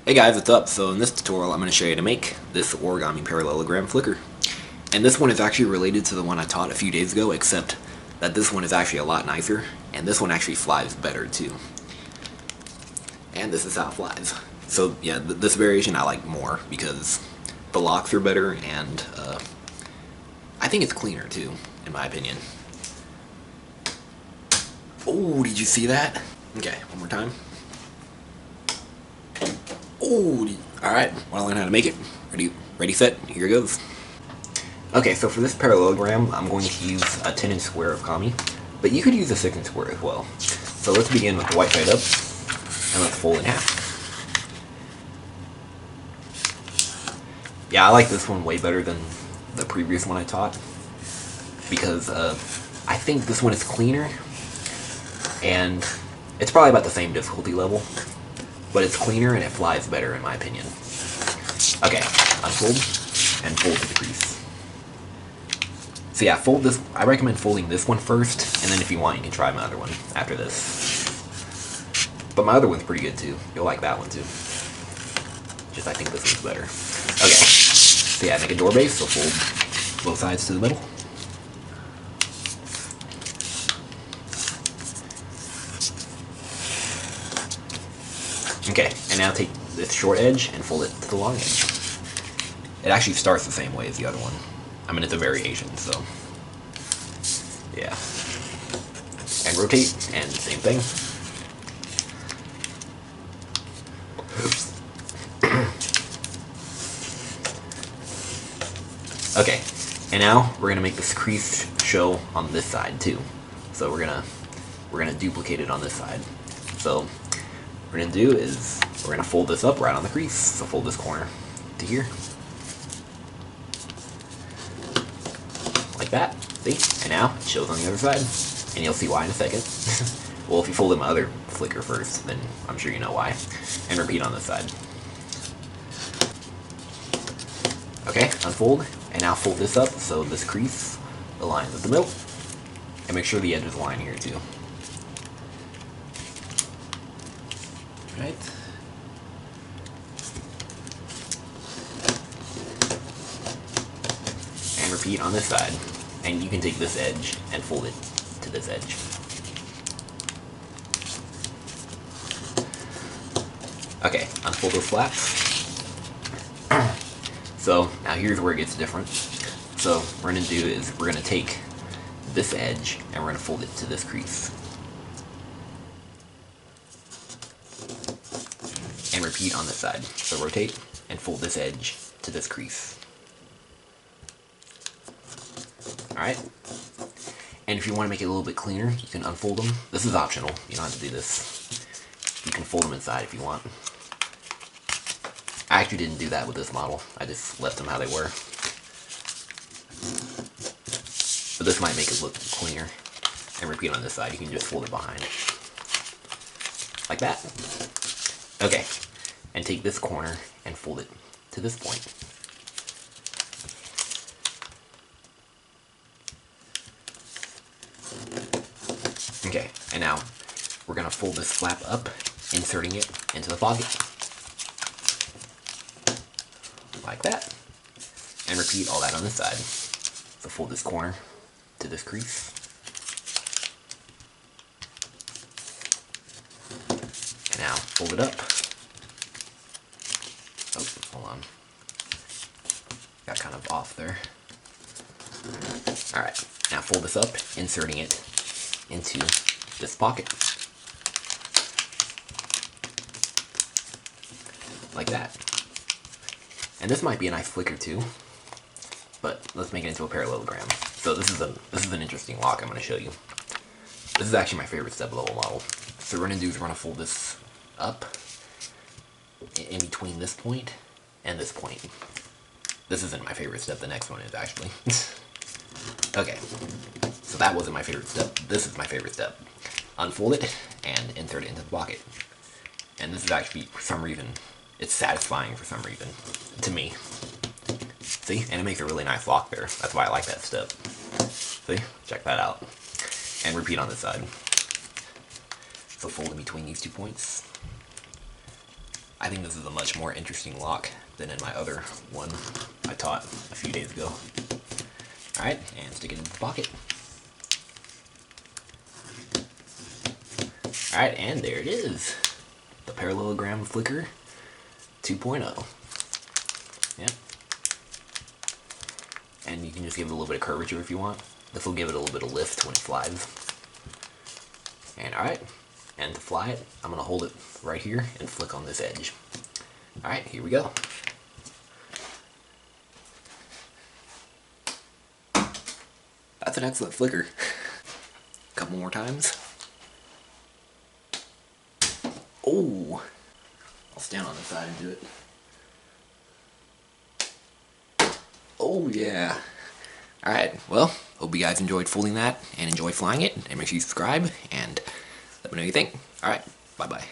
Hey guys, what's up? So in this tutorial I'm going to show you how to make this origami parallelogram flicker. And this one is actually related to the one I taught a few days ago, except that this one is actually a lot nicer, and this one actually flies better too. And this is how it flies. So yeah, this variation I like more because the locks are better, and I think it's cleaner too, in my opinion. Oh, did you see that? Okay, one more time. Oh, alright, want to learn how to make it? Ready, set, here goes. Okay, so for this parallelogram, I'm going to use a 10-inch square of kami, but you could use a 6-inch square as well. So let's begin with the white side up, and let's fold in half. Yeah, I like this one way better than the previous one I taught, because I think this one is cleaner, and it's probably about the same difficulty level, but it's cleaner and it flies better in my opinion. Okay, unfold and fold to the crease. So yeah, fold this. I recommend folding this one first, and then if you want, you can try my other one after this. But my other one's pretty good too. You'll like that one too. Just I think this one's better. Okay, so yeah, make a door base, so fold both sides to the middle. Okay, and now take this short edge and fold it to the long edge. It actually starts the same way as the other one. I mean, it's a variation, so yeah. And rotate, and same thing. Okay, and now we're gonna make this crease show on this side too. So we're gonna duplicate it on this side. So what we're gonna do is we're gonna fold this up right on the crease. So fold this corner to here, like that. See? And now it shows on the other side, and you'll see why in a second. Well, if you folded my other flicker first, then I'm sure you know why. And repeat on this side. Okay, unfold, and now fold this up so this crease aligns with the middle, and make sure the edges align here too. Right. And repeat on this side. And you can take this edge and fold it to this edge. Okay, unfold those flaps. So now here's where it gets different. So what we're going to do is we're going to take this edge and we're going to fold it to this crease. And repeat on this side. So rotate and fold this edge to this crease. Alright? And if you want to make it a little bit cleaner, you can unfold them. This is optional. You don't have to do this. You can fold them inside if you want. I actually didn't do that with this model. I just left them how they were. But this might make it look cleaner. And repeat on this side. You can just fold it behind. Like that. Okay. And take this corner and fold it to this point. Okay, and now we're going to fold this flap up, inserting it into the pocket. Like that. And repeat all that on this side. So fold this corner to this crease. And now fold it up. Oh, hold on. Got kind of off there. Alright, now fold this up, inserting it into this pocket. Like that. And this might be a nice flicker too, but let's make it into a parallelogram. So this is an interesting lock I'm going to show you. This is actually my favorite step level model. So what we're going to do is we're going to fold this up in between this point and this point. This isn't my favorite step, the next one is actually. Okay, so that wasn't my favorite step. This is my favorite step. Unfold it and insert it into the pocket. And this is actually, for some reason, it's satisfying for some reason, to me. See? And it makes a really nice lock there. That's why I like that step. See? Check that out. And repeat on this side. So fold in between these 2 points. I think this is a much more interesting lock than in my other one I taught a few days ago. Alright, and stick it in the pocket. Alright, and there it is. The Parallelogram Flicker 2.0. Yeah. And you can just give it a little bit of curvature if you want. This will give it a little bit of lift when it flies. And alright, and to fly it, I'm going to hold it right here and flick on this edge. Alright, here we go. That's an excellent flicker. A couple more times. Oh! I'll stand on the side and do it. Oh yeah! Alright, well, hope you guys enjoyed fooling that and enjoyed flying it. And make sure you subscribe and let me know what you think. Alright, bye bye.